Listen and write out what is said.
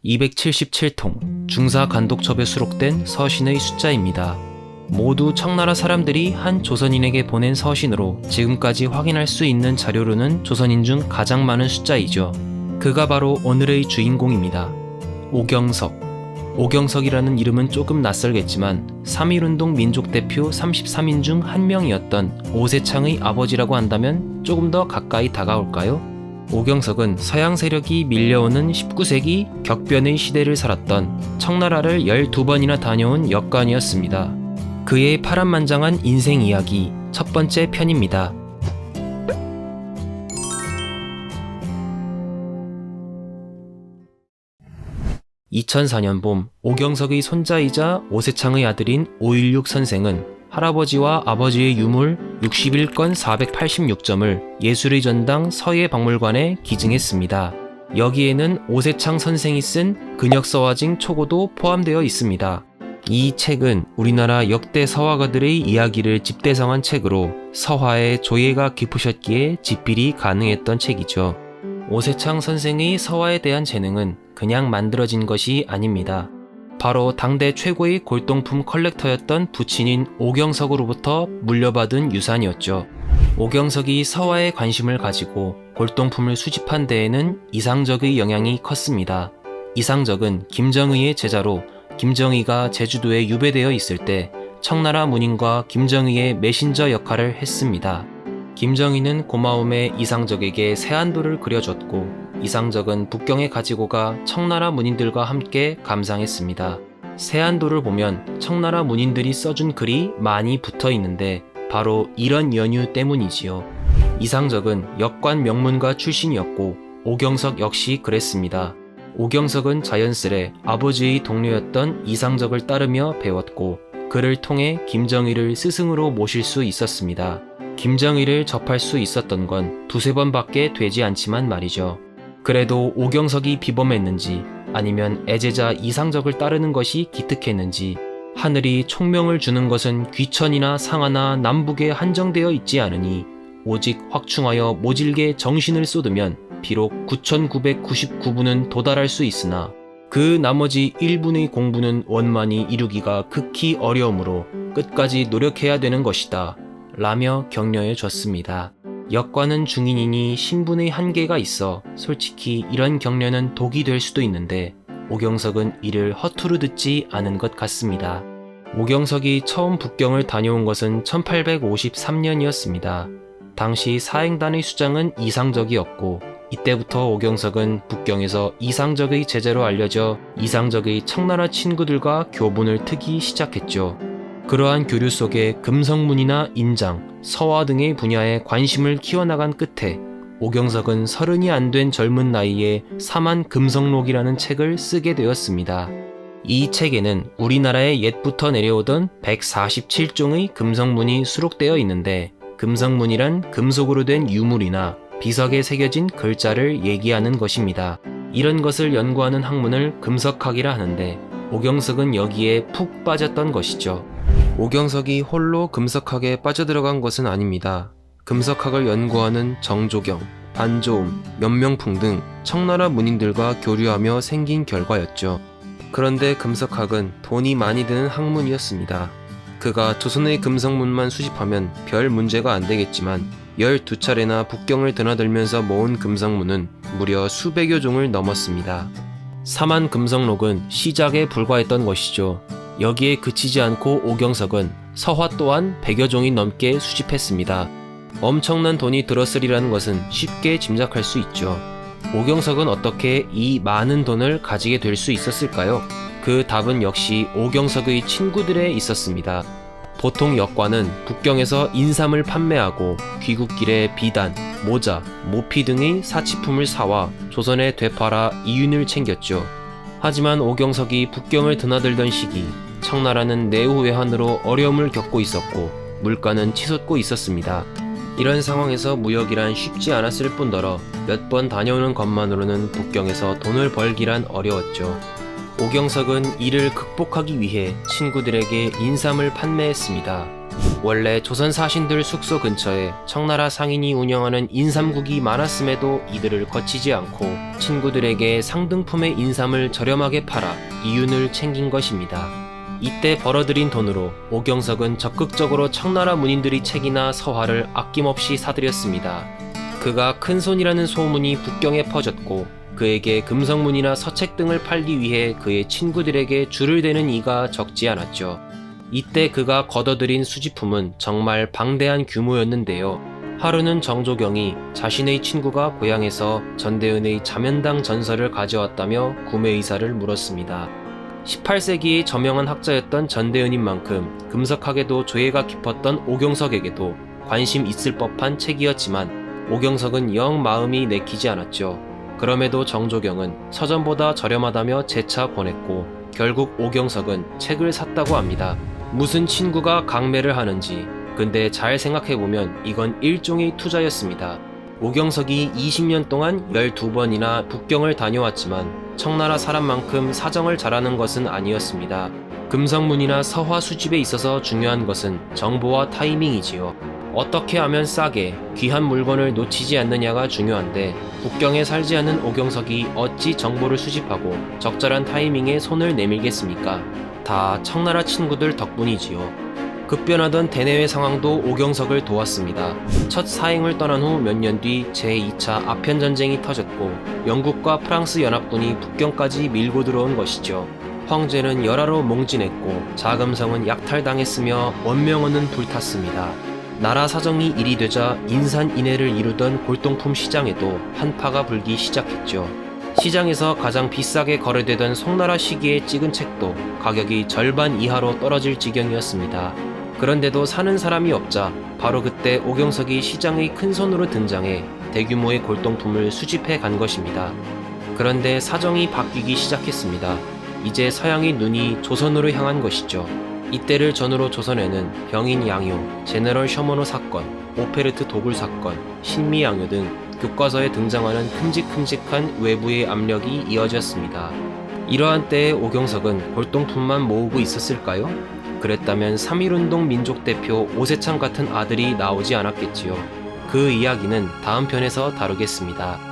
277통 중사간독첩에 수록된 서신의 숫자입니다. 모두 청나라 사람들이 한 조선인에게 보낸 서신으로 지금까지 확인할 수 있는 자료로는 조선인 중 가장 많은 숫자이죠. 그가 바로 오늘의 주인공입니다. 오경석. 오경석이라는 이름은 조금 낯설겠지만 3.1운동 민족대표 33인 중 한 명이었던 오세창의 아버지라고 한다면 조금 더 가까이 다가올까요? 오경석은 서양 세력이 밀려오는 19세기 격변의 시대를 살았던 청나라를 12번이나 다녀온 역관이었습니다. 그의 파란만장한 인생 이야기 첫 번째 편입니다. 2004년 봄 오경석의 손자이자 오세창의 아들인 516 선생은 할아버지와 아버지의 유물 61건 486점을 예술의 전당 서예박물관에 기증했습니다. 여기에는 오세창 선생이 쓴 근역서화징 초고도 포함되어 있습니다. 이 책은 우리나라 역대 서화가들의 이야기를 집대성한 책으로 서화에 조예가 깊으셨기에 집필이 가능했던 책이죠. 오세창 선생의 서화에 대한 재능은 그냥 만들어진 것이 아닙니다. 바로 당대 최고의 골동품 컬렉터였던 부친인 오경석으로부터 물려받은 유산이었죠. 오경석이 서화에 관심을 가지고 골동품을 수집한 데에는 이상적의 영향이 컸습니다. 이상적은 김정의의 제자로 김정의가 제주도에 유배되어 있을 때 청나라 문인과 김정의의 메신저 역할을 했습니다. 김정희는 고마움에 이상적에게 세안도를 그려줬고 이상적은 북경에 가지고 가 청나라 문인들과 함께 감상했습니다. 세안도를 보면 청나라 문인들이 써준 글이 많이 붙어 있는데 바로 이런 연유 때문이지요. 이상적은 역관 명문가 출신이었고 오경석 역시 그랬습니다. 오경석은 자연스레 아버지의 동료였던 이상적을 따르며 배웠고 그를 통해 김정희를 스승으로 모실 수 있었습니다. 김정희를 접할 수 있었던 건 두세 번밖에 되지 않지만 말이죠. 그래도 오경석이 비범했는지 아니면 애제자 이상적을 따르는 것이 기특했는지 하늘이 총명을 주는 것은 귀천이나 상하나 남북에 한정되어 있지 않으니 오직 확충하여 모질게 정신을 쏟으면 비록 9999부는 도달할 수 있으나 그 나머지 1분의 공부는 원만히 이루기가 극히 어려우므로 끝까지 노력해야 되는 것이다 라며 격려해 줬습니다. 역관은 중인이니 신분의 한계가 있어 솔직히 이런 격려는 독이 될 수도 있는데 오경석은 이를 허투루 듣지 않은 것 같습니다. 오경석이 처음 북경을 다녀온 것은 1853년이었습니다. 당시 사행단의 수장은 이상적이었고 이때부터 오경석은 북경에서 이상적의 제자로 알려져 이상적의 청나라 친구들과 교분을 트기 시작했죠. 그러한 교류 속에 금성문이나 인장, 서화 등의 분야에 관심을 키워나간 끝에 오경석은 30이 안 된 젊은 나이에 사만 금성록이라는 책을 쓰게 되었습니다. 이 책에는 우리나라에 옛부터 내려오던 147종의 금성문이 수록되어 있는데 금성문이란 금속으로 된 유물이나 비석에 새겨진 글자를 얘기하는 것입니다. 이런 것을 연구하는 학문을 금석학이라 하는데 오경석은 여기에 푹 빠졌던 것이죠. 오경석이 홀로 금석학에 빠져들어간 것은 아닙니다. 금석학을 연구하는 정조경, 반조음, 연명풍 등 청나라 문인들과 교류하며 생긴 결과였죠. 그런데 금석학은 돈이 많이 드는 학문이었습니다. 그가 조선의 금성문만 수집하면 별 문제가 안 되겠지만 12차례나 북경을 드나들면서 모은 금성문은 무려 수백여 종을 넘었습니다. 사만 금성록은 시작에 불과했던 것이죠. 여기에 그치지 않고 오경석은 서화 또한 100여 종이 넘게 수집했습니다. 엄청난 돈이 들었으리라는 것은 쉽게 짐작할 수 있죠. 오경석은 어떻게 이 많은 돈을 가지게 될 수 있었을까요? 그 답은 역시 오경석의 친구들에 있었습니다. 보통 역관은 북경에서 인삼을 판매하고 귀국길에 비단, 모자, 모피 등의 사치품을 사와 조선에 되팔아 이윤을 챙겼죠. 하지만 오경석이 북경을 드나들던 시기 청나라는 내후 외환으로 어려움을 겪고 있었고 물가는 치솟고 있었습니다. 이런 상황에서 무역이란 쉽지 않았을 뿐더러 몇 번 다녀오는 것만으로는 북경에서 돈을 벌기란 어려웠죠. 오경석은 이를 극복하기 위해 친구들에게 인삼을 판매했습니다. 원래 조선 사신들 숙소 근처에 청나라 상인이 운영하는 인삼국이 많았음에도 이들을 거치지 않고 친구들에게 상등품의 인삼을 저렴하게 팔아 이윤을 챙긴 것입니다. 이때 벌어들인 돈으로 오경석은 적극적으로 청나라 문인들의 책이나 서화를 아낌없이 사들였습니다. 그가 큰손이라는 소문이 북경에 퍼졌고 그에게 금성문이나 서책 등을 팔기 위해 그의 친구들에게 줄을 대는 이가 적지 않았죠. 이때 그가 걷어들인 수집품은 정말 방대한 규모였는데요. 하루는 정조경이 자신의 친구가 고향에서 전대은의 자면당 전설을 가져왔다며 구매 의사를 물었습니다. 18세기의 저명한 학자였던 전대은인 만큼 금석학에도 조예가 깊었던 오경석에게도 관심 있을 법한 책이었지만 오경석은 영 마음이 내키지 않았죠. 그럼에도 정조경은 서점보다 저렴하다며 재차 권했고 결국 오경석은 책을 샀다고 합니다. 무슨 친구가 강매를 하는지. 근데 잘 생각해보면 이건 일종의 투자였습니다. 오경석이 20년 동안 12번이나 북경을 다녀왔지만 청나라 사람만큼 사정을 잘하는 것은 아니었습니다. 금성문이나 서화 수집에 있어서 중요한 것은 정보와 타이밍이지요. 어떻게 하면 싸게 귀한 물건을 놓치지 않느냐가 중요한데 북경에 살지 않는 오경석이 어찌 정보를 수집하고 적절한 타이밍에 손을 내밀겠습니까? 다 청나라 친구들 덕분이지요. 급변하던 대내외 상황도 오경석을 도왔습니다. 첫 사행을 떠난 후 몇 년 뒤 제2차 아편전쟁이 터졌고 영국과 프랑스 연합군이 북경까지 밀고 들어온 것이죠. 황제는 열화로 몽진했고 자금성은 약탈당했으며 원명원은 불탔습니다. 나라 사정이 이리 되자 인산인해를 이루던 골동품 시장에도 한파가 불기 시작했죠. 시장에서 가장 비싸게 거래되던 송나라 시기에 찍은 책도 가격이 절반 이하로 떨어질 지경이었습니다. 그런데도 사는 사람이 없자 바로 그때 오경석이 시장의 큰손으로 등장해 대규모의 골동품을 수집해 간 것입니다. 그런데 사정이 바뀌기 시작했습니다. 이제 서양의 눈이 조선으로 향한 것이죠. 이때를 전후로 조선에는 병인 양요, 제너럴 셔머노 사건, 오페르트 도굴 사건, 신미 양요 등 교과서에 등장하는 큼직큼직한 외부의 압력이 이어졌습니다. 이러한 때에 오경석은 골동품만 모으고 있었을까요? 그랬다면 3.1운동 민족대표 오세창 같은 아들이 나오지 않았겠지요. 그 이야기는 다음 편에서 다루겠습니다.